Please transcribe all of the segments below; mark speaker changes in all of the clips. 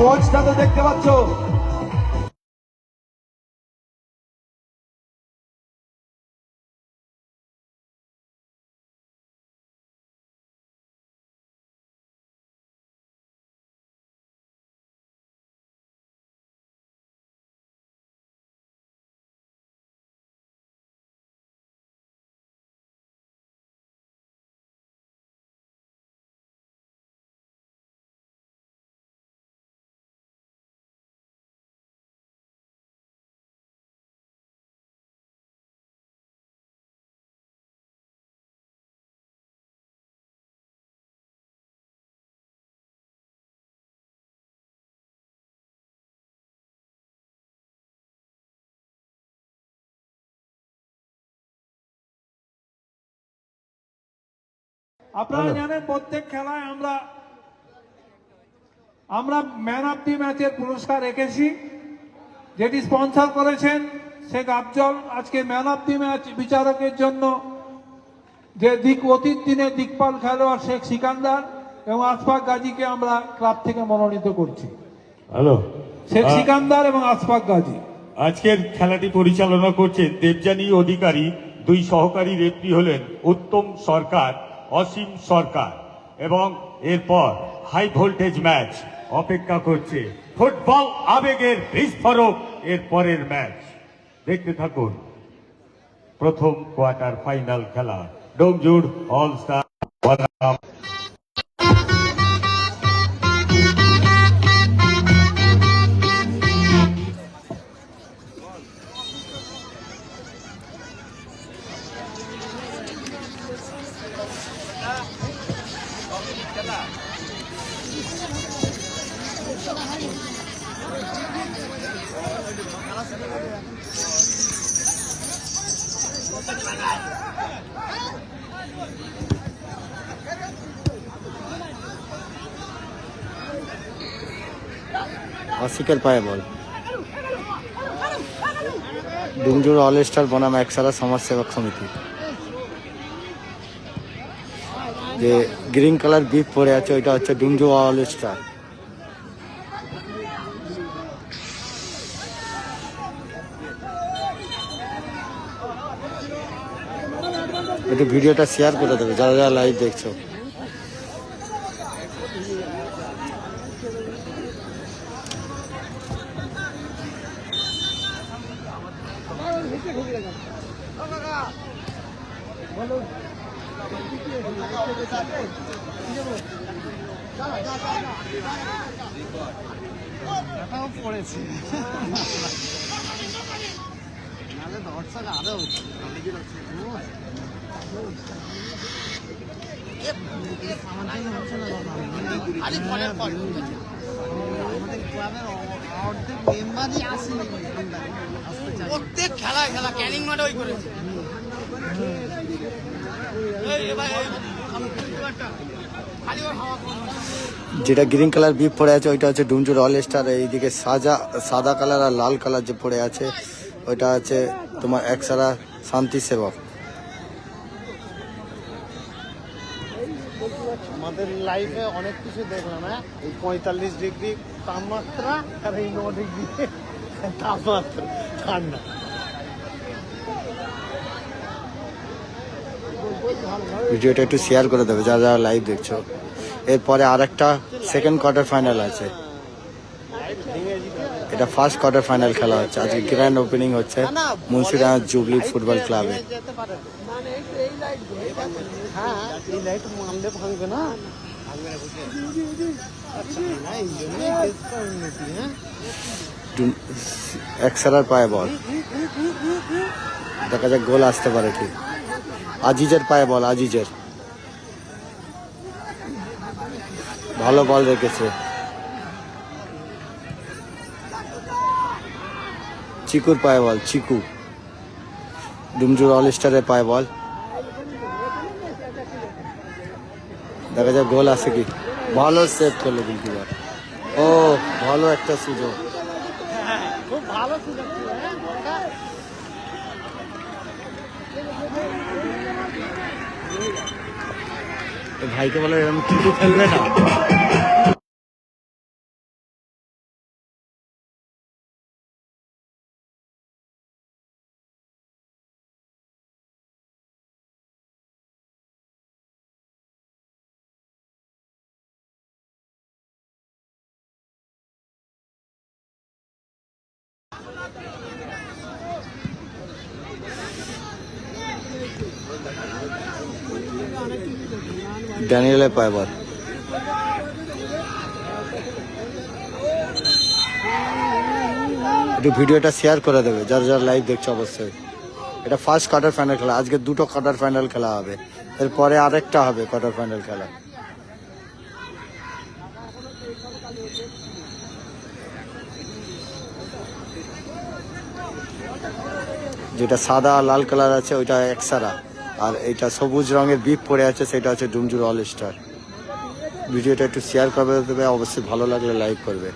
Speaker 1: মঞ্চটা তো দেখতে পাচ্ছ।
Speaker 2: আপনারা জানেন প্রত্যেক খেলায় আমরা ম্যান অফ দি ম্যাচের পুরস্কার রেখেছি, যেটি স্পন্সর করেছেন শেখ আফজল। আজকে ম্যান অফ দি ম্যাচ বিচারকের জন্য যে অতীত দিনে দিকপাল খেলোয়াড় শেখ সিকান্দার এবং আশফাক গাজীকে আমরা ক্লাব থেকে মনোনীত করছি।
Speaker 3: হ্যালো,
Speaker 2: শেখ সিকান্দার এবং আশফাক গাজী।
Speaker 3: আজকের খেলাটি পরিচালনা করছেন দেবযানী অধিকারী। দুই সহকারী রেফারি হলেন উত্তম সরকার, অসীম সরকার। এবং এরপর হাই ভোল্টেজ ম্যাচ অপেক্ষা করছে, ফুটবল আবেগের বিস্ফোরক এর পরের ম্যাচ। দেখতে থাকুন প্রথম কোয়ার্টার ফাইনাল খেলা, ডোমজুড় অল স্টার বনাম
Speaker 4: আশিকের পায়ে বল। ডুমজুড় অল স্টার বনাম একসারা সমাজসেবক সমিতি। যে গ্রিন কালার বিপ পরে আছে ওইটা হচ্ছে ডুমজুড় অল স্টার। একটু ভিডিওটা শেয়ার করে দেবে যারা যারা লাইভ দেখছো।
Speaker 5: পড়েছে নালে দর্শক আরো প্রত্যেক খেলা ক্যানিং মাঠে ওই করেছে।
Speaker 4: যেটা গ্রিন কালার বিপ পড়ে আছে ওইটা হচ্ছে ডুমজুড় অল স্টার। এইদিকে সাদা কালার আর লাল কালার যে পড়ে আছে ওইটা আছে তোমার একসারা শান্তি সেবক।
Speaker 5: আমাদের লাইফে অনেক কিছু দেখলাম, হ্যাঁ, এই 45 ডিগ্রি তাপমাত্রা আর এই 9 ডিগ্রি তাপমাত্রা ঠান্ডা।
Speaker 4: ভিডিওটা একটু শেয়ার করে দেবে যারা যারা লাইভ দেখছো। এরপরে আর একটা সেকেন্ড কোয়ার্টার ফাইনাল আছে। এটা ফার্স্ট কোয়ার্টার ফাইনাল খেলা হচ্ছে। আজকে গ্র্যান্ড ওপেনিং হচ্ছে মুন্সিগঞ্জ জুবলি ফুটবল ক্লাবে। একসারার পায়ে বল, দেখা যাক গোল আসতে পারে কি। আজিজের পায়ে বল, আজিজের ভালো বল রেখেছে। চিকুর পায়ে বল, চিকু। ডুমজুড় অল স্টারের পায়ে বল, দেখা যাক গোল আসে কি। ভালো সেভ করলো গোলকিপার। ও ভালো একটা সুযোগ,
Speaker 5: খুব ভালো সুযোগ ছিল।
Speaker 4: ভাইকে বলে এরকম কিছু খেলবে না। ড্যানিয়েলের পায়ে বল। একটু ভিডিওটা শেয়ার করে দেবে যারা যারা লাইভ দেখছে অবশ্যই। এটা ফার্স্ট কোয়ার্টার ফাইনাল খেলা, আজকে দুটো কোয়ার্টার ফাইনাল খেলা হবে, এরপরে আরেকটা হবে কোয়ার্টার ফাইনাল খেলা। যেটা সাদা আর লাল কালার আছে ওইটা একসারা, আর এইটা সবুজ রঙের বিপ পড়ে আছে সেটা হচ্ছে ডুমজুর অল স্টার। ভিডিওটা একটু শেয়ার করে দেবে, অবশ্যই ভালো লাগলে লাইক করবে।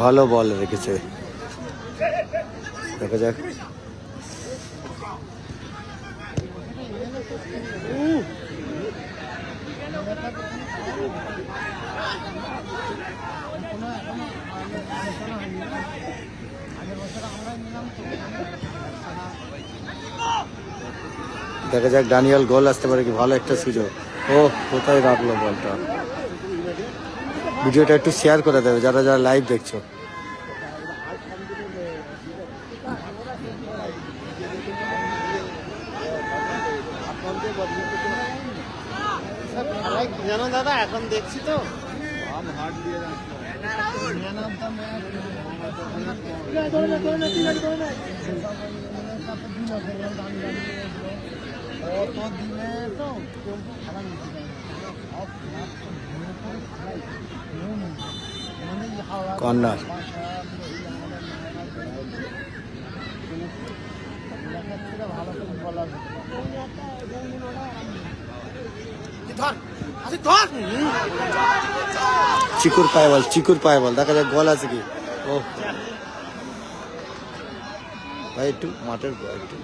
Speaker 4: ভালো বল রেখেছে, দেখা যাক। দেখা যাক ড্যানিয়েল গোল আসতে পারে কি, ভালো একটা সুযোগ। ও কোথায় রাখলো বলটা। ভিডিওটা একটু শেয়ার করে দেবে যারা যারা লাইভ দেখছো।
Speaker 5: খেলায় কি জানো দাদা, এখন দেখছি তো
Speaker 4: কর্নার। চিকুর পায়ে বল, চিকুর পায়ে বল, দেখা যাক গোল আছে কি। ও ভাই একটু মাঠের একটু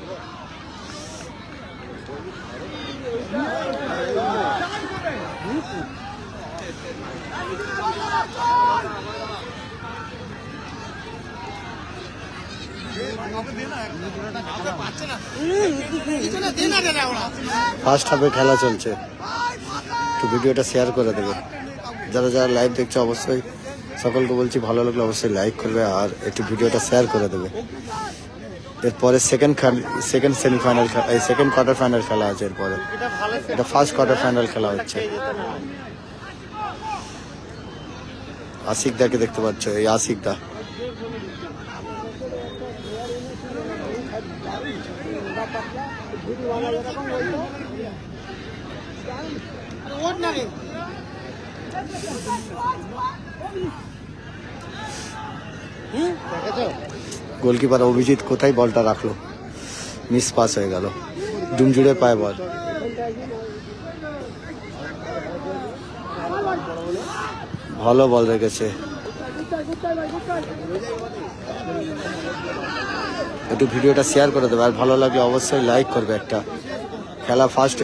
Speaker 4: ফার্স্ট হাফে খেলা চলছে, একটু ভিডিওটা শেয়ার করে দেবে যারা যারা লাইভ দেখছে অবশ্যই। সকলকে বলছি ভালো লাগলে অবশ্যই লাইক করবে আর একটু ভিডিওটা শেয়ার করে দেবে। এরপরে সেকেন্ড সেমিফাইনাল খেলা, এই সেকেন্ড কোয়ার্টার ফাইনাল খেলা আছে এরপরে। এটা ফার্স্ট কোয়ার্টার ফাইনাল খেলা হচ্ছে। আশিক দাকে দেখতে পাচ্ছ, এই আশিক দা। গোলকিপার অভিজিৎ কোথায় বলটা রাখলো, মিস পাস হয়ে গেল। ডুমজুড়ে পায় বল, ভালো বল রেখেছে। একটু ভিডিওটা শেয়ার করে দেবে আর ভালো লাগলে অবশ্যই লাইক করবে একটা। খেলা ফার্স্ট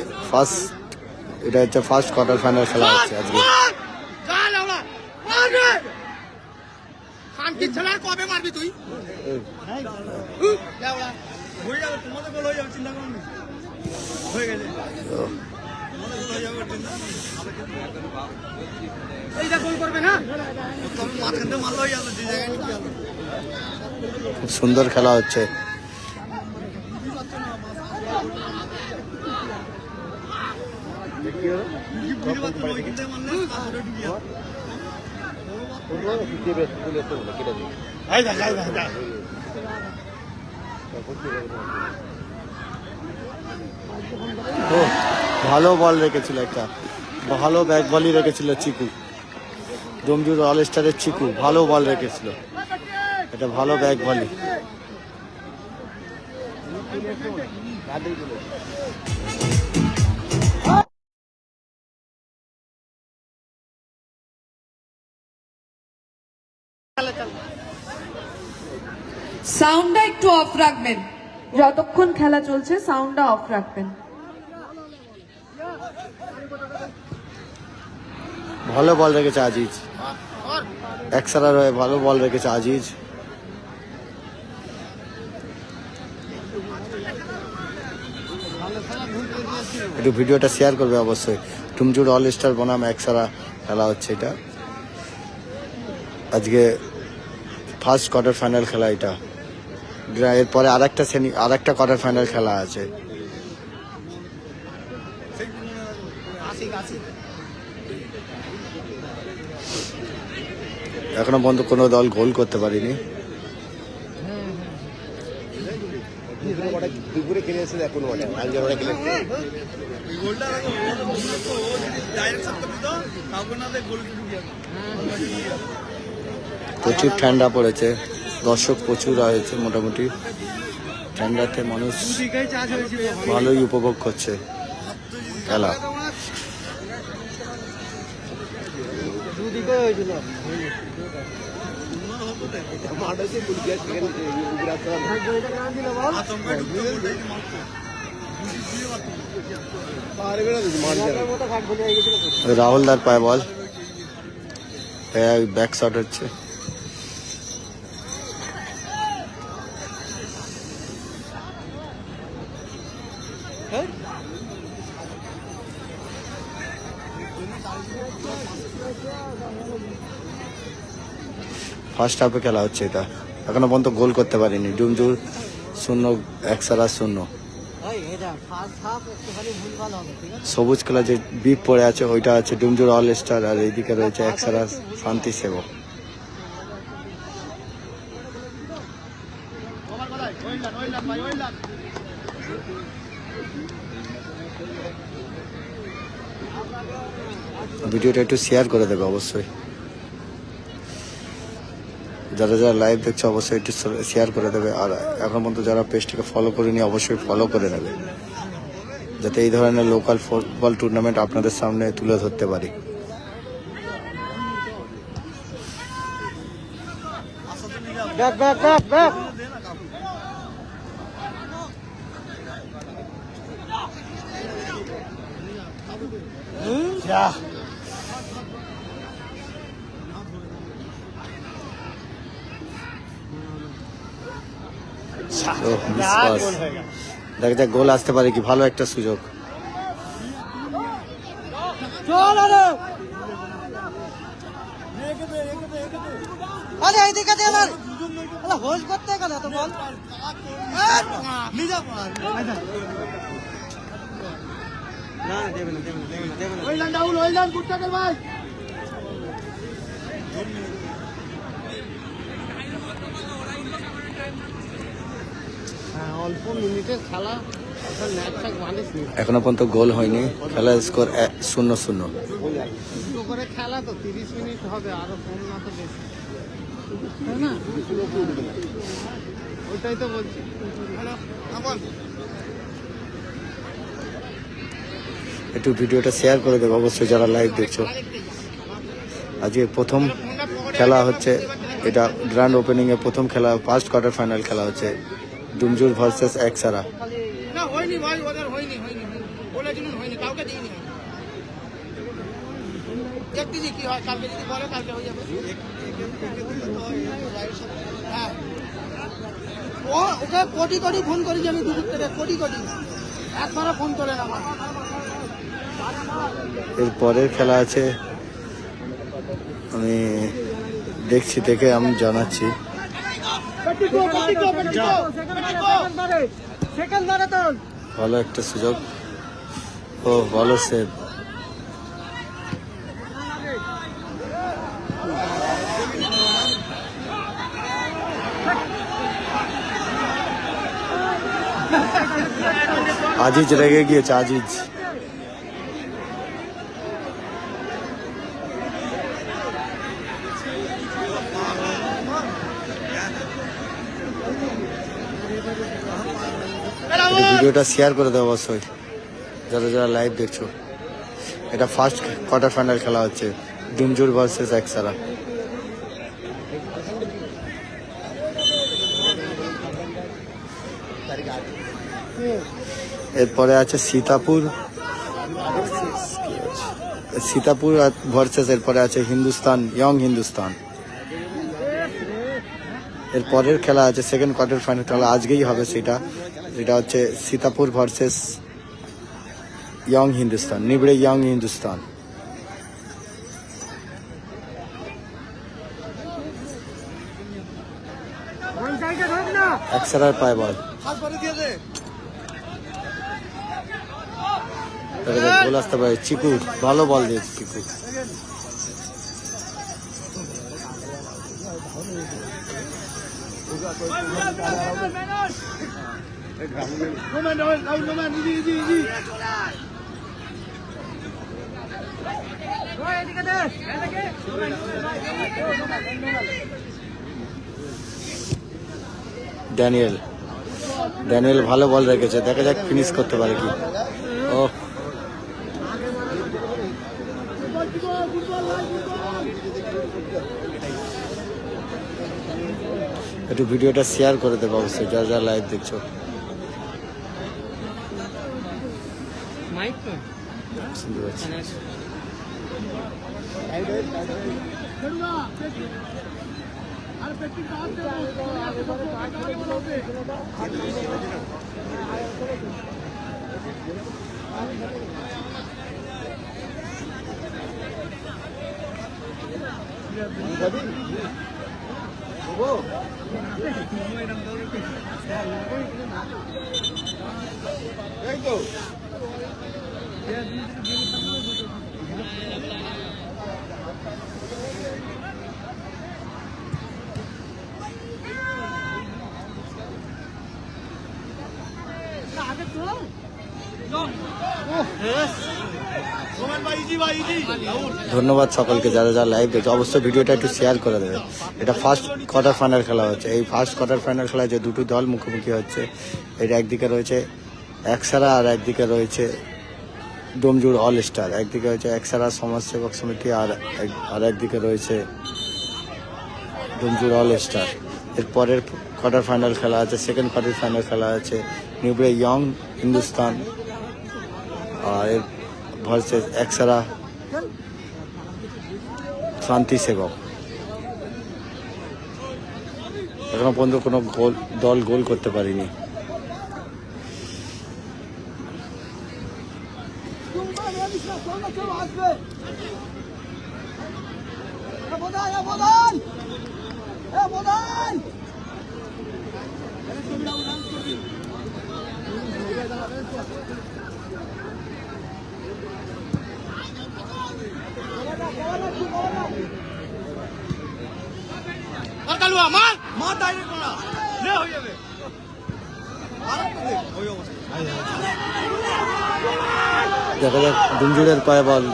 Speaker 4: এটা হচ্ছে ফার্স্ট কোয়ার্টার ফাইনাল খেলা হচ্ছে আজকে।
Speaker 5: কবে মারবি তুই?
Speaker 4: খুব সুন্দর খেলা হচ্ছে। ভালো বল রেখেছিল, একটা ভালো ব্যাক বলই রেখেছিল চিকু, ডুমজুর অল স্টারের চিকু ভালো বল রেখেছিল, এটা ভালো ব্যাক বলই।
Speaker 1: সাউন্ডটা একটু অফ রাখবেন, যতক্ষণ খেলা চলছে সাউন্ডটা অফ রাখবেন।
Speaker 4: ভালো বল রেখেছে আজিজ, একসারার হয়ে ভালো বল রেখেছে আজিজ। একটু ভিডিওটা শেয়ার করবে অবশ্যই। ডুমজুর অল স্টার বনাম একসারা খেলা হচ্ছে এটা। আজকে ফার্স্ট কোয়ার্টার ফাইনাল খেলা এটা। এরপরে আরেকটা কোয়ার্টার ফাইনাল খেলা আছে। এখনো পর্যন্ত কোনো দল গোল করতে পারেনি।
Speaker 5: দুপুরে খেলে এসে এখন
Speaker 4: প্রচুর ঠান্ডা পড়েছে, দর্শক প্রচুর হয়েছে। মোটামুটি ঠান্ডাতে মানুষ ভালোই উপভোগ করছে খেলা। রাহুল দার পায় বল, ব্যাক শট হচ্ছে। ফার্স্ট হাফে খেলা হচ্ছে এটা, এখনো পর্যন্ত গোল করতে পারিনি। ডুমজুর 0, একসারা 0। সবুজ কালার যে বিপ পড়ে আছে ওইটা আছে ডুমজুর অল স্টার, আর এইদিকে রয়েছে একসারা শান্তি সেবক। ভিডিওটা একটু শেয়ার করে দেবে অবশ্যই, যারা যারা লাইভ দেখছে অবশ্যই একটু শেয়ার করে দেবে। আর এখন পর্যন্ত যারা পেজটাকে ফলো করেনি অবশ্যই ফলো করে নেবে, যাতে এই ধরনের লোকাল ফুটবল টুর্নামেন্ট আপনাদের সামনে তুলে ধরতে পারি। দেখা যাক গোল আসতে পারে কি, ভালো একটা সুযোগ।
Speaker 5: অল্প মিনিটের খেলা,
Speaker 4: এখনো পর্যন্ত গোল হয়নি, খেলার স্কোর 0-0।
Speaker 5: করে খেলা তো 30 মিনিট হবে, আরো কম না তো বেশি, তাই না? ওইটাই তো বলছি।
Speaker 4: একটু ভিডিওটা শেয়ার করে দেবো অবশ্যই যারা লাইভ দেখছো। আজকে প্রথম খেলা হচ্ছে এটা, গ্র্যান্ড ওপেনিং এ প্রথম খেলা, ফার্স্ট কোয়ার্টার ফাইনাল খেলা হচ্ছে ডুমজুর ভার্সেস একসারা।
Speaker 6: ওকে কোটি কোটি ফোন করেছি আমি, দুপুর থেকে কোটি কোটি, একবারও ফোন তোলেন আমার।
Speaker 4: এর পরের খেলা আছে, আমি দেখছি, দেখে আমি জানাচ্ছি। ভালো একটা সুযোগ, ও ভালো সেভ। আজিজ রেগে গিয়েছে, আজিজ। ভিডিওটা শেয়ার করে দেবো অবশ্যই যারা যারা লাইভ দেখছো। এটা ফার্স্ট কোয়ার্টার ফাইনাল খেলা হচ্ছে ডুমজুর ভার্সেস একসারা। এরপরে আছে সীতাপুর ভার্সেস, এরপরে আছে হিন্দুস্তান, ইয়ং হিন্দুস্তান। এর পরের খেলা আছে সেকেন্ড কোয়ার্টার ফাইনাল খেলা, আজকেই হবে সেটা, যেটা হচ্ছে সীতাপুর ভার্সেস ইয়ং হিন্দুস্তান, নিবড়ে ইয়ং হিন্দুস্তান। একসারার পায়ে বল। দেখা যাক গোল আসতে পারে। চিকু ভালো বল দিয়েছে চিকু। ড্যানিয়েল ভালো বল রেখেছে, দেখা যাক ফিনিশ করতে পারে কি। ও একটু ভিডিওটা শেয়ার করে দেবো অবশ্যই যারা যারা লাইভ দেখছো। শুনতে পাচ্ছি। ধন্যবাদ সকলকে যারা যারা লাইভ দেখছে, অবশ্যই ভিডিওটা একটু শেয়ার করে দেবে। এটা ফার্স্ট কোয়ার্টার ফাইনাল খেলা হচ্ছে। এই ফার্স্ট কোয়ার্টার ফাইনাল খেলায় যে দুটো দল মুখোমুখি হচ্ছে, এটা একদিকে রয়েছে একসারা আর একদিকে রয়েছে ডোমজুড় অল স্টার। একদিকে রয়েছে একসারা সমাজসেবক সমিতি আর একদিকে রয়েছে ডোমজুড় অল স্টার। এর পরের কোয়ার্টার ফাইনাল খেলা আছে, সেকেন্ড কোয়ার্টার ফাইনাল খেলা আছে নিউব্রে ইয়ং হিন্দুস্তান আর এর ভার্সেস একসারা শান্তি সেবক। এখনো পর্যন্ত কোনো দল গোল করতে পারিনি। দেখা যাক ডুমজুড়ের পায়ে বল,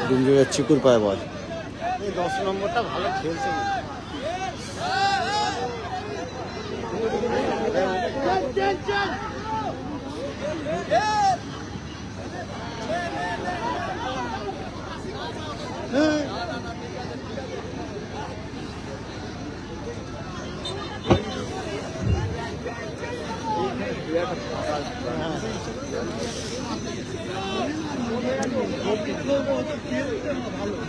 Speaker 4: ডুমজুড়ের চিকুর পায়ে বল।
Speaker 5: এই 10 নম্বরটা ভালো খেলছে।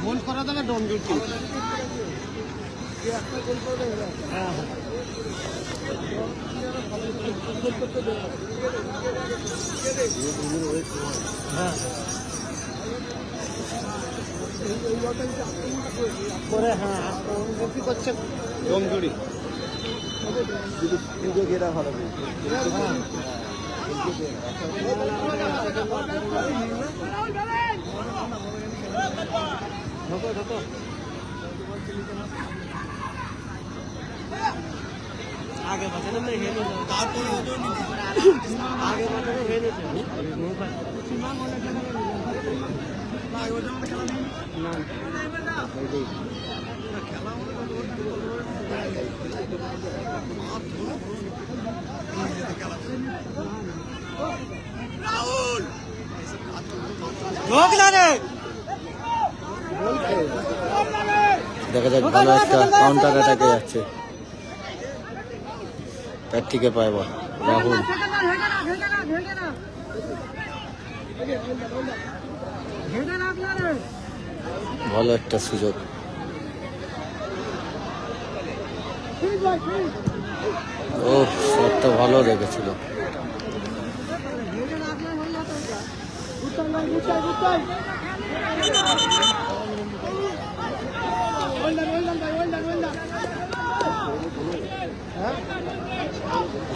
Speaker 5: গোল করা যাবে ডোমজুড় টিম। করে হ্যাঁ করছে ডোমজুড়ি। ভালো आगे बचने में है नहीं आगे बचने है
Speaker 4: দেখা যাক ভালো একটা কাউন্টার অ্যাটাকে যাচ্ছে। প্যাট্রিকে পায় বল রাহুল। ভালো একটা সুযোগ। ও শটটা ভালো রেখেছিল।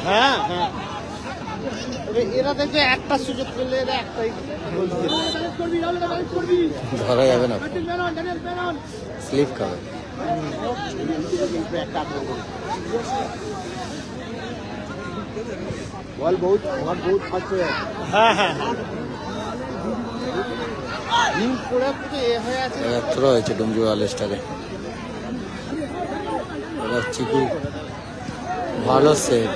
Speaker 5: হ্যাঁ হ্যাঁ এরা দেখবে একটা সুযোগ পেলে এরা একটাই গোল দিয়ে দেবে।
Speaker 4: ধরা যাবে না, স্লিপ খাবে।
Speaker 5: বল বহুত बहुत खर्च है হ্যাঁ হ্যাঁ হিম পড়ে পুরো এ হয়ে আছে।
Speaker 4: থ্রো হয়েছে ডুমজুয়াল স্টারে। এবার চিকু ভালো সেভ।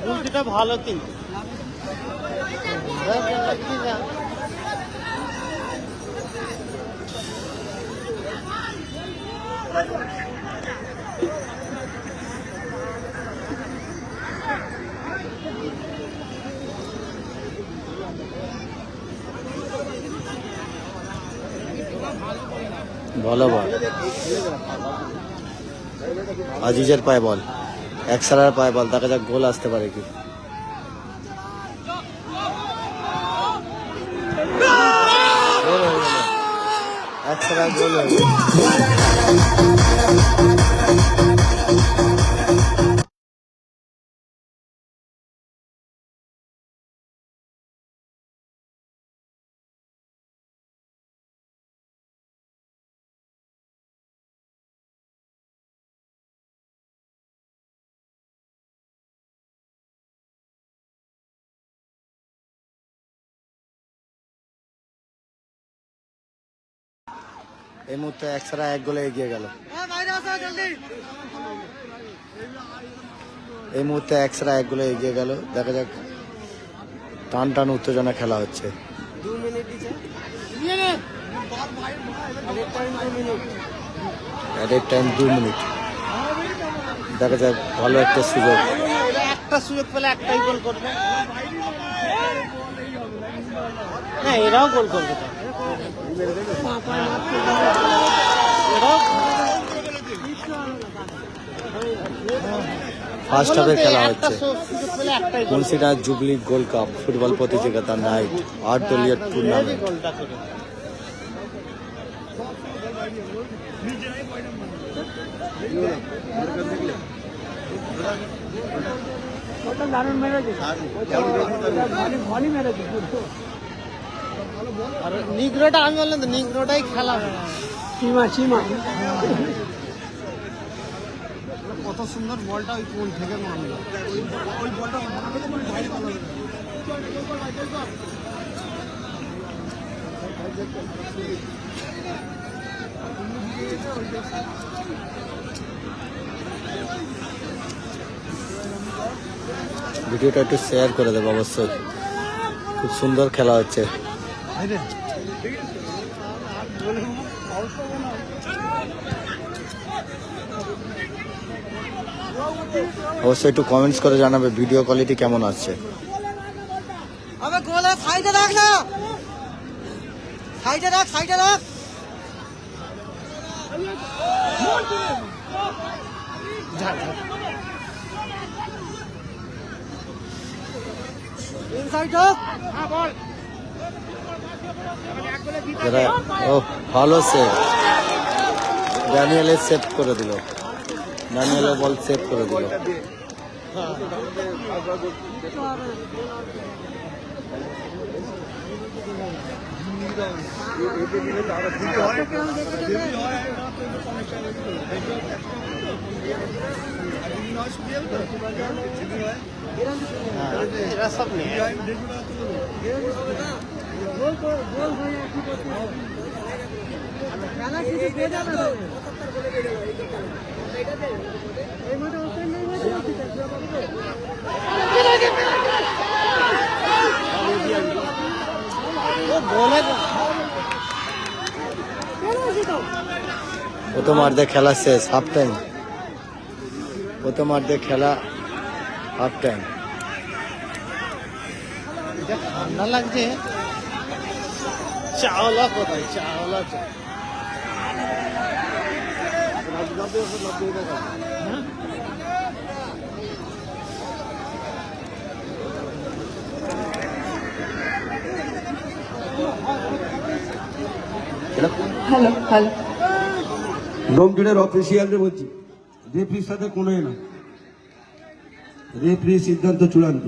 Speaker 5: গুলটিটা ভালো কিন্তু
Speaker 4: ভালো বল, আজিজের পায়ে বল, একসারার পায়ে বল, দেখা যাক গোল আসতে পারে কি। গোল হয়ে গেল, একসারার গোল হয়ে গেল। এই মুহূর্তে একসারা এক গোলে এগিয়ে গেল। এই মুহূর্তে একসারা এক গোলে এগিয়ে গেল। দেখা যাক, টান টান উত্তেজনা খেলা হচ্ছে। Added time 2 minute. দেখা যাক, ভালো একটা সুযোগ।
Speaker 5: একটা সুযোগ পেলে একটাই গোল করবে। না এরাও গোল করবে তো।
Speaker 4: ফার্স্ট হাফে খেলা হচ্ছে consider jubilee gold cup football প্রতিযোগিতা নাইট 8 দলীয় টুর্নামেন্ট।
Speaker 5: আর নিগ্রোটা আমি বললাম তো নিগ্রোটাই খেলা কত সুন্দর বলটা ওই কোন থেকে মারলো ওই বলটা
Speaker 4: ভিডিওটা একটু শেয়ার করে দেবো অবশ্যই, খুব সুন্দর খেলা হচ্ছে। অবশ্যই একটু কমেন্টস করে জানাবে ভিডিও কোয়ালিটি কেমন আসছে।
Speaker 6: সাইডে রাখ না, সাইডে রাখ, সাইডে রাখ।
Speaker 4: ও ভালো সেভ, ড্যানিয়েলের সেভ করে দিল, ড্যানিয়েলের বল সেভ করে দিল।
Speaker 5: এরা সব নেই
Speaker 4: প্রথমার্ধে খেলা শেষ, হাফ টাইম। প্রথমার্ধে খেলা হাফ টাইম।
Speaker 5: ঠান্ডা লাগছে। চাওলা কোথায়? চাওলা
Speaker 1: হ্যালো হ্যালো,
Speaker 7: ডোমজুড়ের অফিসিয়ালদের বলছি, রেফরির সাথে কোনো না, রেফরি সিদ্ধান্ত চূড়ান্ত।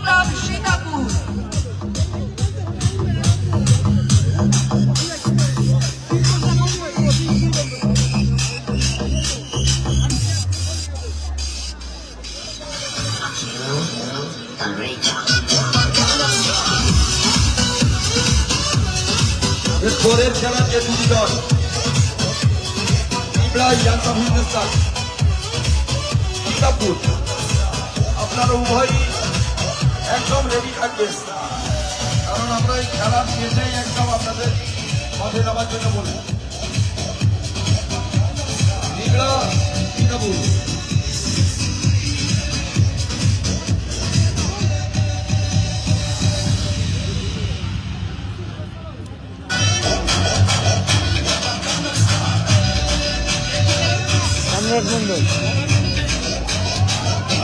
Speaker 1: ক্লাব সীতাপুর।
Speaker 8: পরের খেলা যে দুটি দল হিন্দুস্তান সীতাপুর, আপনারা উভয়ই একদম রেডি থাকবেন, কারণ আমরা এই খেলার শেষেই একদম আপনাদের মাঠে নামার জন্য বলবো। সীতাপুর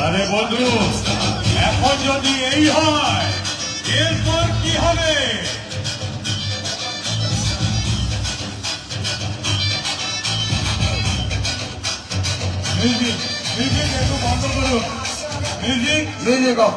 Speaker 3: আরে বন্ধু, এখন যদি এই হয় এরপর কি হবে? মিউজিক মিউজিক একটু বন্ধ করুন। Music
Speaker 8: music off.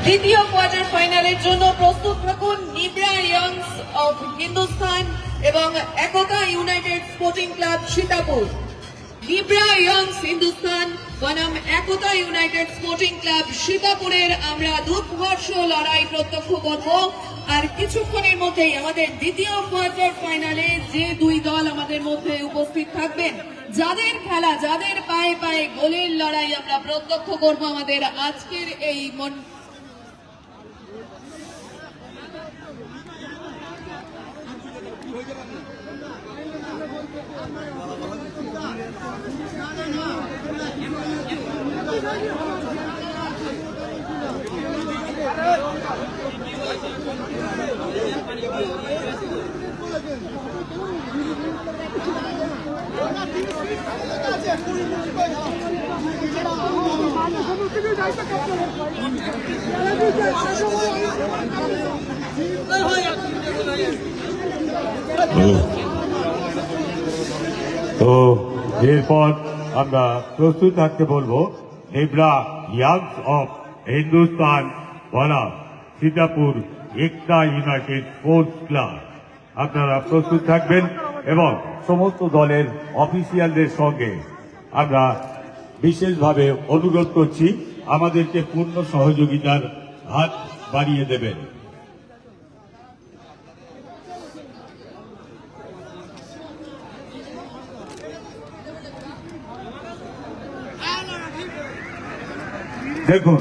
Speaker 1: দ্বিতীয় কোয়ার্টার ফাইনালের জন্য প্রস্তুত থাকুন নিব্রা ইয়ংস অফ হিন্দুস্তান এবং Ekta united sporting club Sitapur. Nibra youngs Hindustan বনাম একতা ইউনাইটেড স্পোর্টিং ক্লাব সীতাপুরের আমরা দুর্ধর্ষ লড়াই প্রত্যক্ষ করব। আর কিছুক্ষণের মধ্যেই আমাদের দ্বিতীয় কোয়ার্টার ফাইনালে যে দুই দল আমাদের মধ্যে উপস্থিত থাকবেন, যাদের খেলা, যাদের পায়ে পায়ে গোলের লড়াই আমরা প্রত্যক্ষ করব আমাদের আজকের এই
Speaker 3: তো এরপর আমরা প্রস্তুত থাকতে বলবো নিব্রা ইয়াংস অফ হিন্দুস্তান বনাম সীতাপুর একতা ইউনাইটেড স্পোর্টস ক্লাব। আপনারা প্রস্তুত থাকবেন এবং সমস্ত দলের অফিসিয়ালদের সঙ্গে আমরা বিশেষভাবে অনুরোধ করছি আমাদেরকে পূর্ণ সহযোগিতার হাত বাড়িয়ে দেবেন। দেখুন,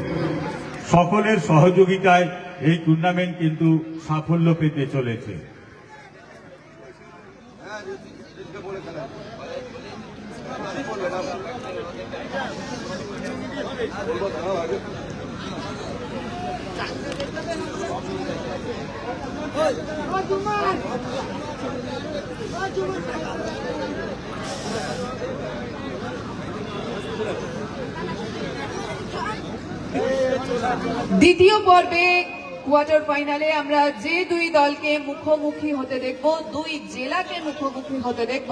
Speaker 3: সকলের সহযোগিতায় এই টুর্নামেন্ট কিন্তু সাফল্য পেতে চলেছে।
Speaker 1: দ্বিতীয় পর্বে কোয়ার্টার ফাইনালে আমরা যে দুই দলকে মুখোমুখি হতে দেখব, দুই জেলাকে মুখোমুখি হতে দেখব,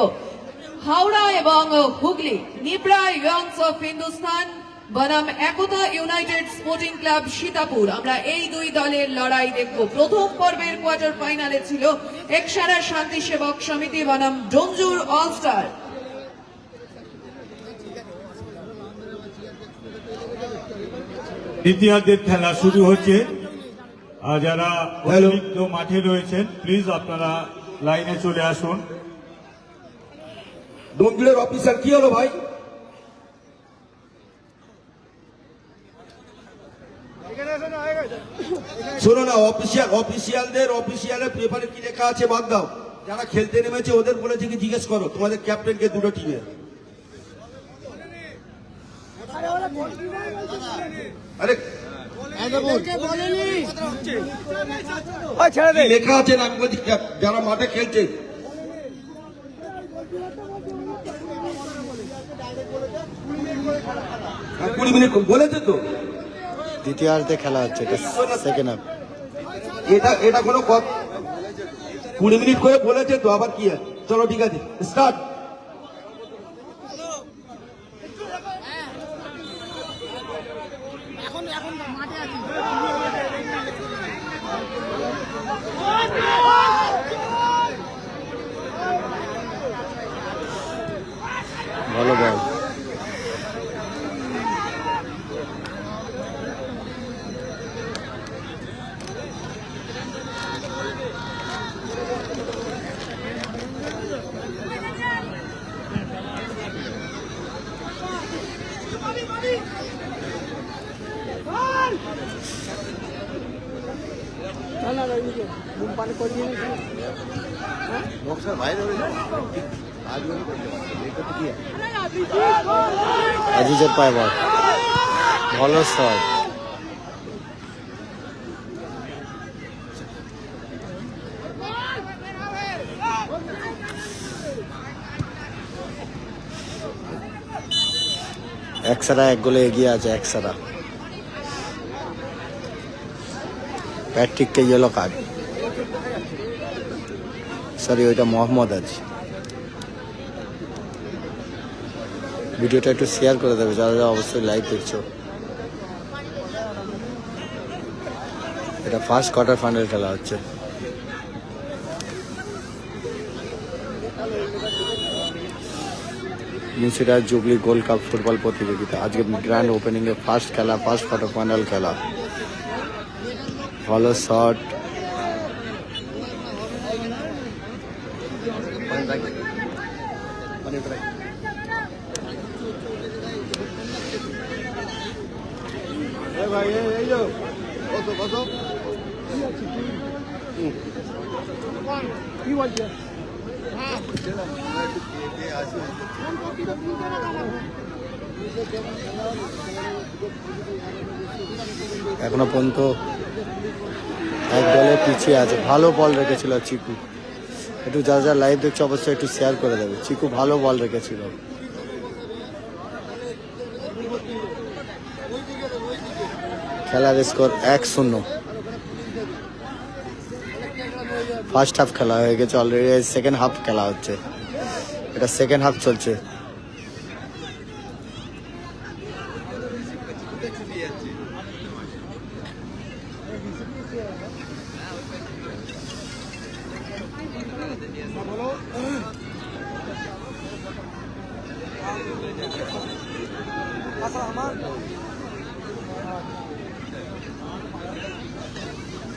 Speaker 1: হাওড়া এবং হুগলি। নিব্রা ইয়ংস অফ হিন্দুস্তান বনাম Ekta united sporting club Sitapur. আমরা এই দুই দলের লড়াই দেখব। প্রথম পর্বের কোয়ার্টার ফাইনালে ছিল একসারা শান্তি সেবক সমিতি বনাম ডোমজুর অলস্টার।
Speaker 3: দ্বিতীয়ার্ধের খেলা শুরু হচ্ছে। যারা অতিরিক্ত মাঠে রয়েছেন প্লিজ আপনারা লাইনে চলে আসুন।
Speaker 8: ডোমজুড়ের অফিসার কি হলো ভাই? শোনো না, অফিসিয়ালের পেপারে কি লেখা আছে বাদ দাও। যারা খেলতে নেমেছে ওদের বলেছে কি জিজ্ঞেস করো তোমাদের ক্যাপ্টেনকে দুটো টিমের। আরে কি লেখা আছে না, আমি বলছি যারা মাঠে খেলছে। হ্যাঁ, 20 মিনিট বলেছে তো।
Speaker 4: দ্বিতীয়ার্ধে খেলা হচ্ছে, এটা সেকেন্ড হাফ।
Speaker 8: এটা কোনো 20 মিনিট করে বলেছে তো, আবার কি আছে? চলো ঠিক আছে, স্টার্ট।
Speaker 6: এখন মাঠে আছি।
Speaker 4: ভালো বল। আজিজের পায়ে বল, ভালো শট। একসারা এক গোলে এগিয়ে আছে একসারা। প্যাট্রিককে ইয়েলো কার্ড, সরি ওইটা মোহাম্মদ আছে। ভিডিওটা একটু শেয়ার করে দেবে যারা যারা অবশ্যই লাইভ দেখছো। এটা ফার্স্ট কোয়ার্টার ফাইনাল খেলা হচ্ছে। Munshirhat jubilee gold cup football প্রতিযোগিতা আজকে গ্র্যান্ড ওপেনিং এর ফার্স্ট খেলা, ফার্স্ট কোয়ার্টার ফাইনাল খেলা। ভালো শট,
Speaker 5: ভাই এই যো কত কত কি বলছে?
Speaker 4: এখনো পর্যন্ত এক দলে পিছিয়ে আছে। ভালো বল রেখেছিল চিকু। একটু যারা যারা লাইভ দেখছে অবশ্যই একটু শেয়ার করে দেবে। চিকু ভালো বল রেখেছিল। খেলার স্কোর 1-0। ফার্স্ট হাফ খেলা হয়ে গেছে অলরেডি, সেকেন্ড হাফ খেলা হচ্ছে। এটা সেকেন্ড হাফ চলছে।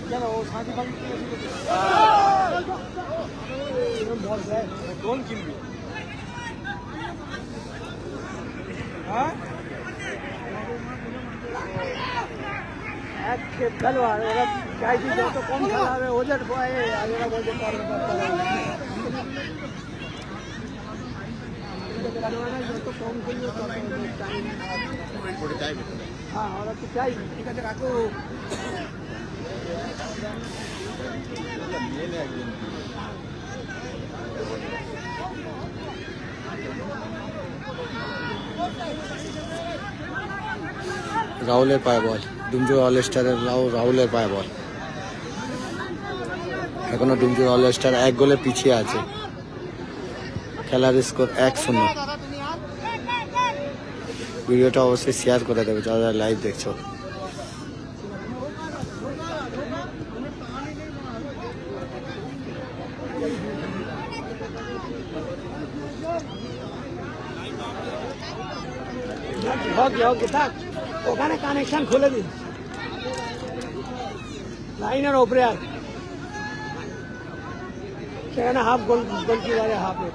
Speaker 6: কেন ও শান্তি ফাঁকি বল দেয় কোন কিনবি হ্যাঁ এক খেপ খেলোয়াড় ওরা চাইছি যত কম খেলা হবে ওদের ভয়ে আর ওরা বলছে যত কম খেলবে তত হ্যাঁ ওরা তো চাই ঠিক আছে কাকু
Speaker 4: রাহুলের পায়ে বল, ডুমজুর অল স্টারের রাহুলের পায়ে বল। এখনো ডুমজুর অল স্টার 1 গোলে পিছিয়ে আছে। খেলার স্কোর 1-0। ভিডিওটা অবশ্যই শেয়ার করে দেবে যারা যারা লাইভ দেখছো।
Speaker 6: থাক ওখানে কানেকশন খুলে দিন লাইনের ওপরে আর সেখানে হাফ গোলকিপারে হাফে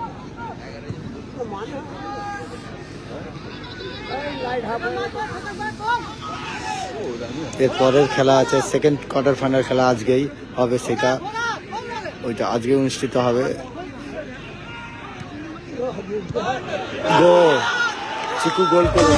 Speaker 6: মানে লাইট হাফ
Speaker 4: এর পরের খেলা আছে, সেকেন্ড কোয়ার্টার ফাইনাল খেলা আজকেই হবে, সেটা ওইটা আজকে অনুষ্ঠিত হবে। গোল, চিকু গোল করবে।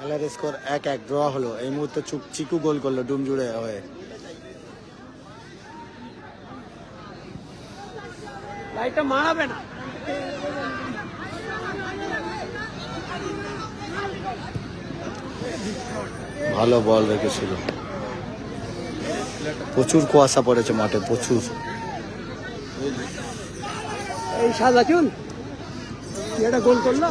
Speaker 4: খেলার স্কোর 1-1 ড্র হলো। এই মুহূর্তে চিকু গোল করলো ডুমজুড়ে হয়ে।
Speaker 6: লাইটটা মারাবে না
Speaker 4: ভালো বল রেখেছিল। প্রচুর কুয়াশা পড়েছে মাঠে, প্রচুর।
Speaker 6: এই সাদা চুন এটা গোল করলো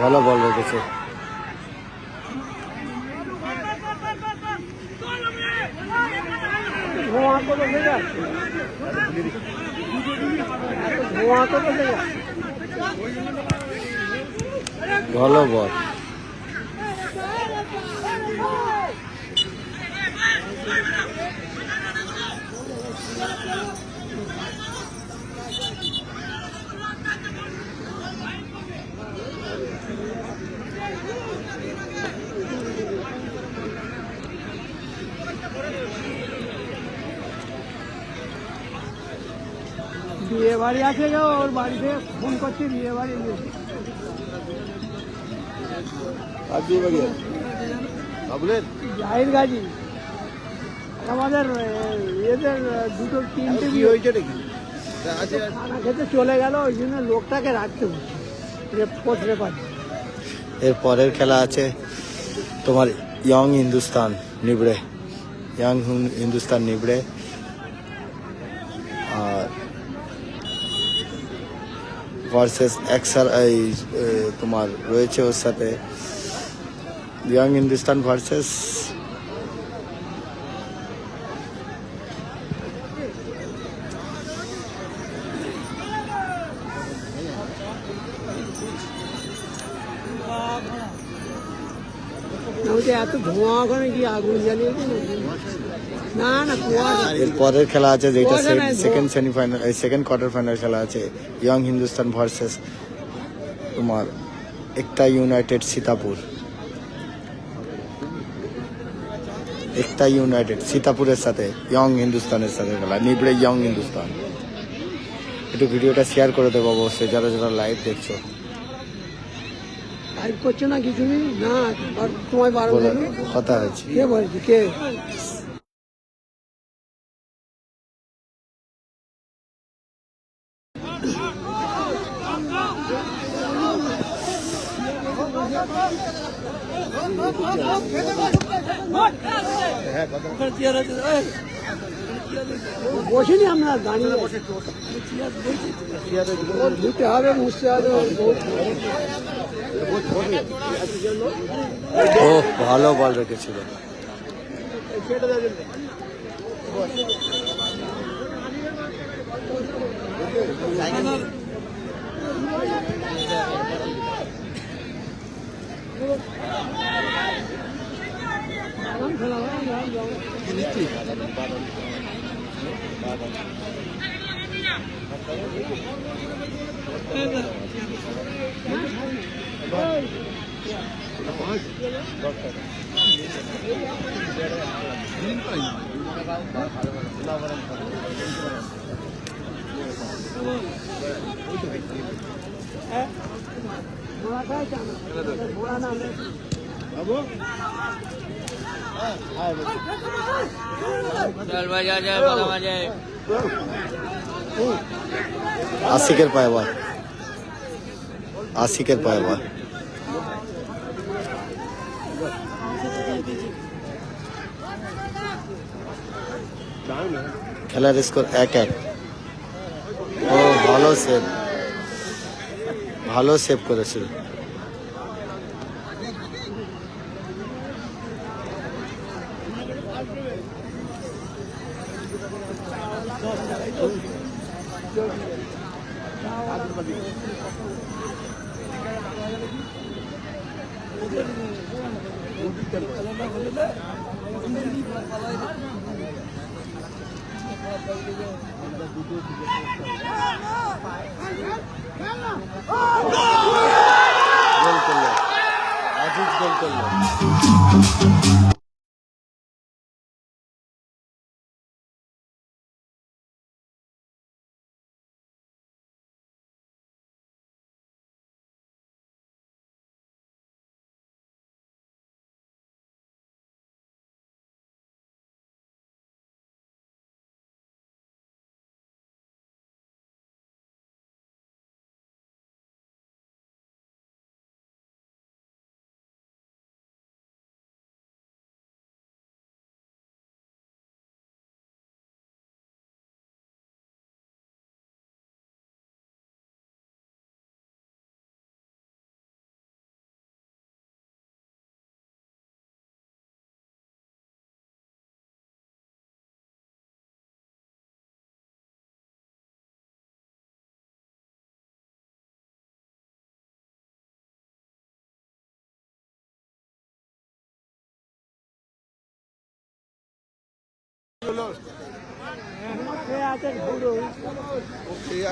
Speaker 4: ভালো বল রেখেছে।
Speaker 6: ধোঁয়া তো বসে যাচ্ছে ধোঁয়া তো বসে যাচ্ছে
Speaker 4: ভালো বল।
Speaker 6: বিয়ে বাড়ি আছে গো ওর বাড়িতে ফোন করছে বিয়ে বাড়ি জাহির গাজী আমাদের এদের দুটো তিনটে বিয়ে হয়েছে নাকি খানা খেতে চলে গেল ওই জন্য লোকটাকে রাখতে হচ্ছে পোষতে পারছে।
Speaker 4: এর পরের খেলা আছে তোমার ইয়ং হিন্দুস্তান নিবড়ে, ইয়ং হিন্দুস্তান নিবড়ে আর ভার্সেস এক্সার এই তোমার রয়েছে ওর সাথে ইয়ং হিন্দুস্তান ভার্সেস
Speaker 6: এত ধোঁয়া ওখানে গিয়ে আগুন জ্বালিয়েছে না না কুয়াশা।
Speaker 4: এর পরের খেলা আছে যেটা second semifinal second quarter final খেলা আছে ইয়ং হিন্দুস্তান ভার্সেস তোমার একটা ইউনাইটেড সীতাপুর। একটা ইউনাইটেড সীতাপুরের সাথে ইয়ং হিন্দুস্তানের সাথে খেলা, নিবড়ে ইয়ং হিন্দুস্তান। একটু ভিডিওটা শেয়ার করে দেবো অবশ্যই যারা যারা লাইভ দেখছো।
Speaker 6: লাইভ করছে না কিছু নেই না, আর সময় বারো
Speaker 4: বলে
Speaker 6: মিনিট।
Speaker 4: কথা হয়েছে।
Speaker 6: কে বলছে কে? বসিনি আমরা, দাঁড়িয়ে ধুতে হবে, মুছতে হবে।
Speaker 4: ও ভালো বল রেখেছিল। আশিকের পায়ে বল, আশিকের পায়ে বল। খেলার স্কোর 1-1। ও ভালো সেভ, ভালো সেভ করেছিল। গোল করলো, আজিজ গোল করলো।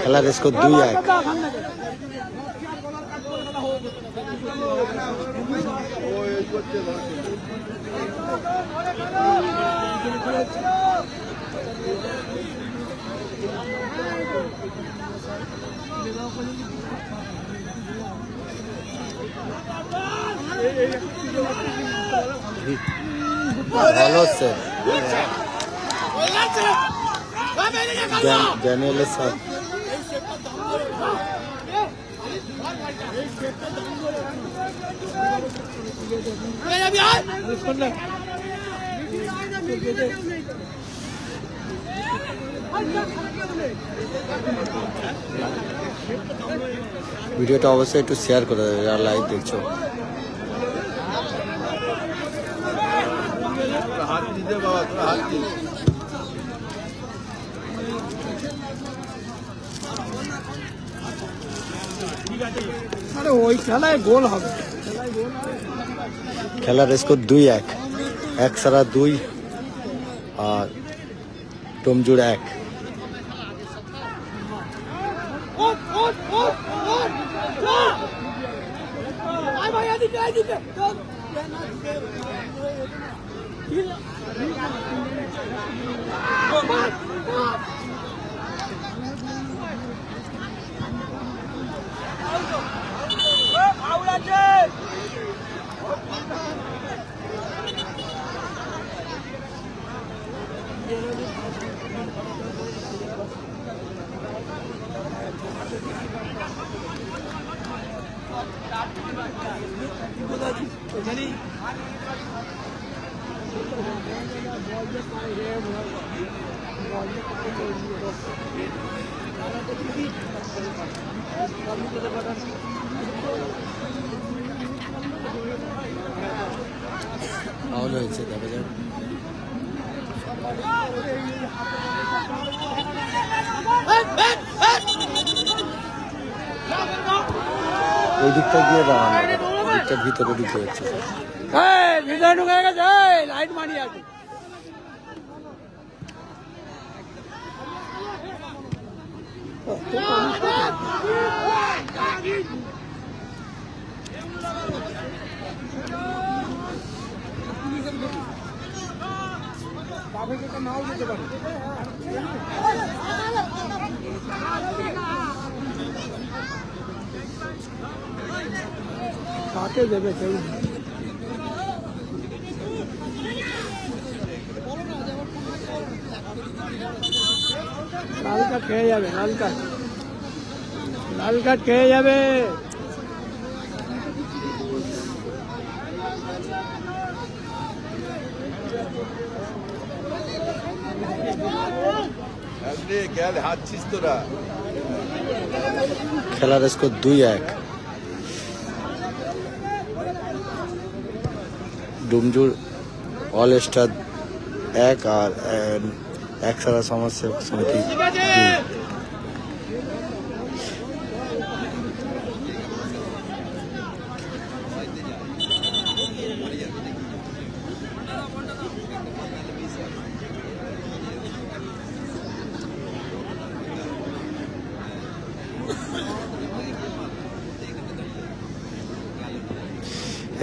Speaker 4: খেলার স্কোর 2-1। ভালো সেভ ড্যানিয়েলের সাথে। ভিডিওটা অবশ্যই একটু শেয়ার করে দেবে যারা লাইভ দেখছো।
Speaker 6: আরে ওই খেলায় গোল হবে।
Speaker 4: খেলার স্কোর 2-1। 1 সারা 2 আর টমজুড় 1।
Speaker 6: আউট
Speaker 4: ফাউল হয়েছে, দেখা যাক। ওই দিকটা গিয়ে দাঁড়ানো, ওই দিকটা ভিতরে ঢুকে যাচ্ছে।
Speaker 6: ভিতরে ঢুকে গেছে, লাইট মারি আছে। কাকে দেবে কেউ? লাল কাঠ খেয়ে যাবে, লাল কাঠ, লাল কাঠ খেয়ে যাবে।
Speaker 4: খেলার স্কোর 2-1। ডুমজুর অল স্টার 1 আর একসারা সমাজসেবক সমিতি 2।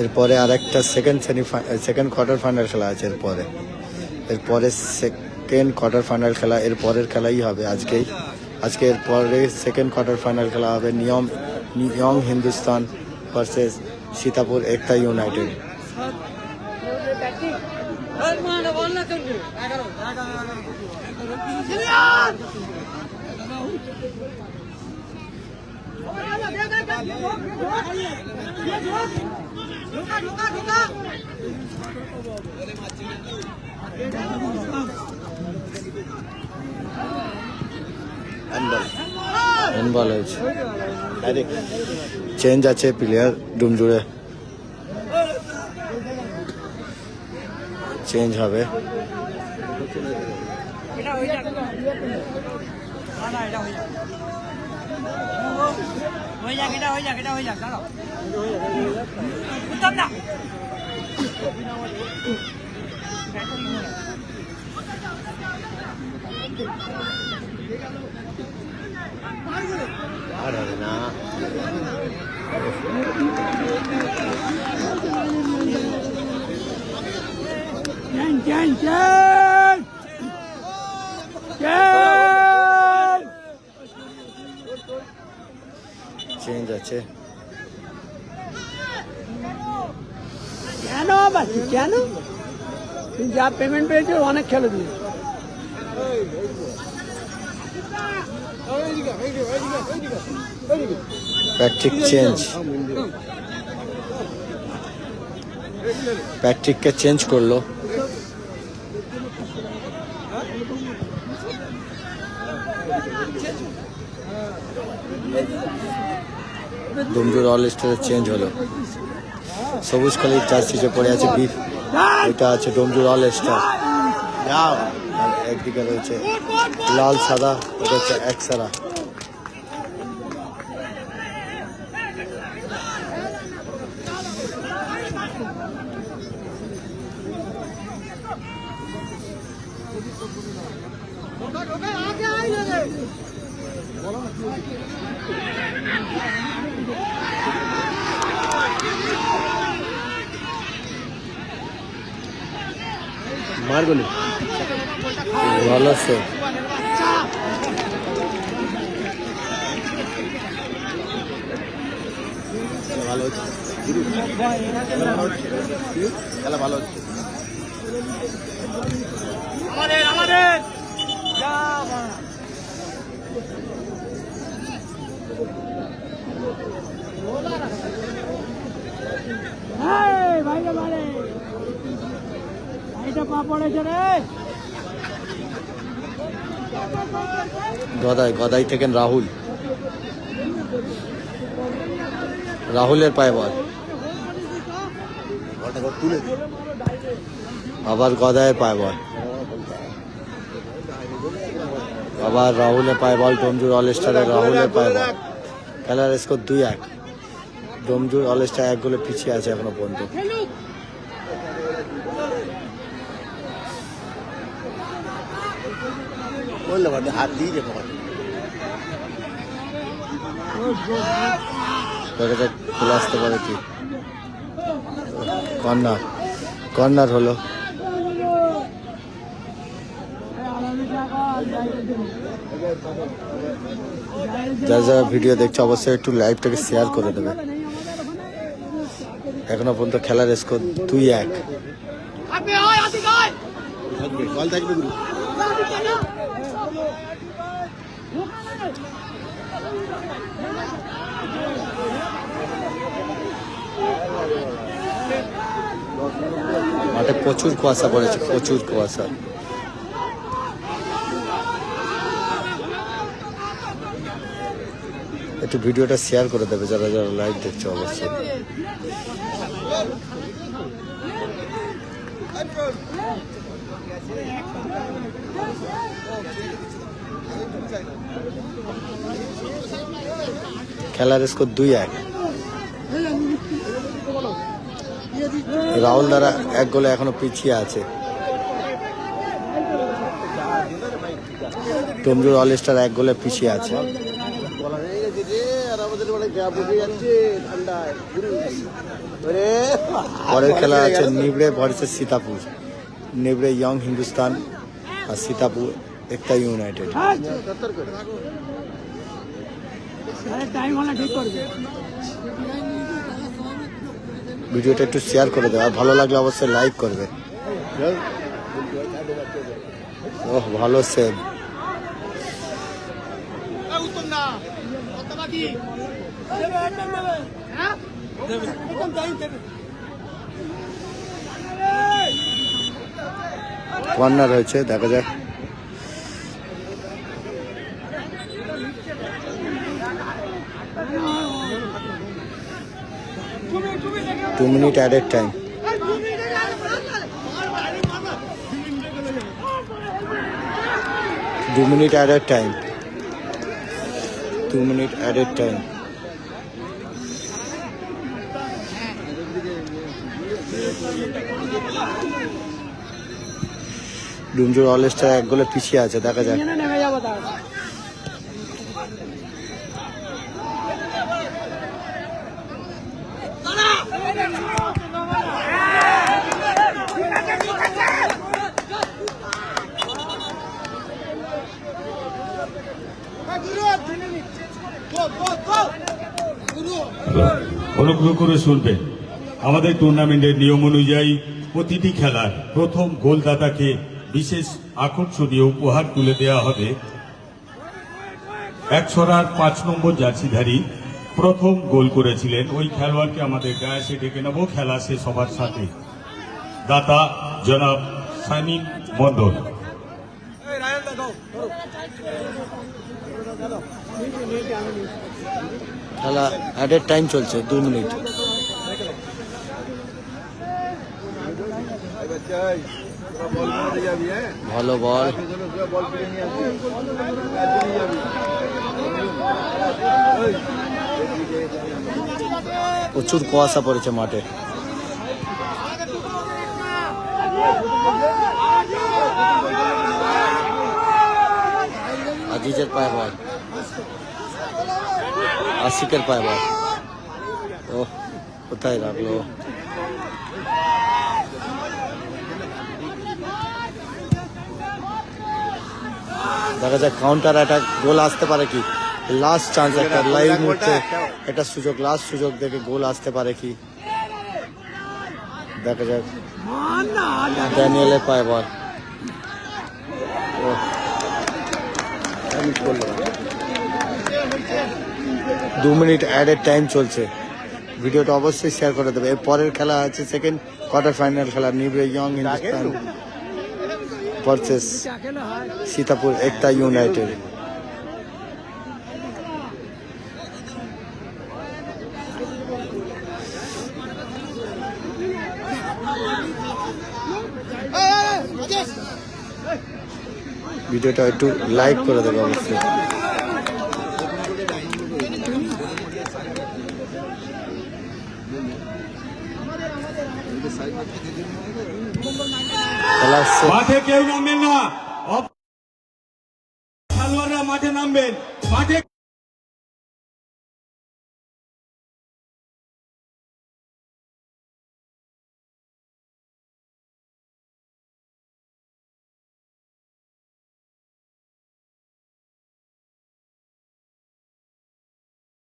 Speaker 4: এরপরে আর একটা সেকেন্ড কোয়ার্টার ফাইনাল খেলা আছে। এরপরে সেকেন্ড কোয়ার্টার ফাইনাল খেলা, এর পরের খেলাই হবে আজকে এরপরে সেকেন্ড কোয়ার্টার ফাইনাল খেলা হবে নিয়ম হিন্দুস্তান ভার্সেস সীতাপুর একতা ইউনাইটেড। হ্যান্ডবল হয়েছে, চেঞ্জ আছে প্লেয়ার ডুমজুড়ে, চেঞ্জ হবে। আর হবে না, চেঞ্জ আছে।
Speaker 6: কেন বাকি কেন? তুমি যা পেমেন্ট পেয়েছো অনেক খেলে দিয়ে।
Speaker 4: প্যাট্রিককে চেঞ্জ করলো। ডুমজুর অল স্টারে চেঞ্জ হলো। সবুজ কালির জার্সিতে পড়ে আছে বিফ, এটা আছে ডুমজুর অল স্টার। একদিকে রয়েছে লাল সাদা, এটা হচ্ছে একসারা। মারগুলি ভালো সে ভালো
Speaker 5: খেলা ভালো হচ্ছে।
Speaker 6: ভাইটা মারে, ভাইটা পা পড়েছে রে।
Speaker 4: গদাই থেকে রাহুল, রাহুলের পায়ে বল, আবার গদায়ের পায়ে বল, আবার রাহুলের পায়ে বল, ডোমজুর অল স্টারের রাহুলের পায়ে বল। খেলার স্কোর 2-1। ডোমজুর অল স্টার 1 গোলে পিছিয়ে আছে এখনো পর্যন্ত।
Speaker 5: হাত দিয়ে যাবো
Speaker 4: চলে আসতে পারে কি? কর্নার হলো। যারা ভিডিও দেখছে অবশ্যই একটু লাইভটাকে শেয়ার করে দেবে। এখনো পর্যন্ত খেলার স্কোর 2-1।
Speaker 5: বল থাকবে গুরু।
Speaker 4: মাঠে প্রচুর কুয়াশা পড়েছে, প্রচুর কুয়াশা। একটু ভিডিওটা শেয়ার করে দেবে যারা যারা লাইভ দেখছে অবশ্যই। খেলার স্কোর 2-1। রাহুল দ্বারা 1 গোলে এখনো পিছিয়ে আছে। ডোমজুর অল স্টার 1 গোলে পিছিয়ে আছে। পরের খেলা আছে নিবড়ে ভার্সেস সীতাপুর। নিবড়ে ইয়ং হিন্দুস্তান আর সীতাপুর একটা ইউনাইটেড।
Speaker 6: টাইম হলে ঠিক করবে।
Speaker 4: ভিডিওটা একটু শেয়ার করে দেবে, আর ভালো লাগলে অবশ্যই লাইক করবে। ওহ, ভালো সেভ। কর্নার হয়েছে, দেখা যাক। Two minute added time. 2 minute added time. 2 minute added time. Domjur all star 1 গোলে পিছিয়ে আছে, দেখা যাক।
Speaker 6: নেমে যাবো তাহলে।
Speaker 3: অনুগ্রহ করে শুনবেন, আমাদের টুর্নামেন্টের নিয়ম অনুযায়ী প্রতিটি খেলার প্রথম গোলদাতাকে বিশেষ আকর্ষণীয় উপহার তুলে দেওয়া হবে। 105 নম্বর জার্সিধারী প্রথম গোল করেছিলেন ওই খেলোয়াড়কে আমাদের গায়ে ডেকে নেব খেলা শেষ হবার সাথে। দাতা জনাব সানিম মন্ডল।
Speaker 4: খেলা অ্যাডেড টাইম চলছে 2 মিনিট। ভালো বল, প্রচুর কুয়াশা পড়েছে মাঠে। আজিজের পায়ে বল, আশিকের পায়ে বল। ও কোথায় রাখলো? দেখা যাক কাউন্টার অ্যাটাক গোল আসতে পারে কি। লাস্ট চান্স একটা লাইভ মুহূর্তে একটা সুযোগ, লাস্ট সুযোগ দেখে গোল আসতে পারে কি। দেখা যাক
Speaker 6: মান না
Speaker 4: ড্যানিয়েলের পায়ে বল। আমি করলাম 2 মিনিট অ্যাডের টাইম চলছে। ভিডিওটা অবশ্যই শেয়ার করে দেবে। এর পরের খেলা আছে সেকেন্ড কোয়ার্টার ফাইনাল খেলা, নিবরে ইয়ং হিন্দুস্তান ভার্সেস
Speaker 6: খেলে হয়
Speaker 4: সীতাপুর একতা ইউনাইটেড। ভিডিওটা একটু লাইক করে দেবে অবশ্যই। খেলা আসছে।
Speaker 3: মাঠে কেউ নামবেন না, খেলোয়াড়রা মাঠে নামবেন। মাঠে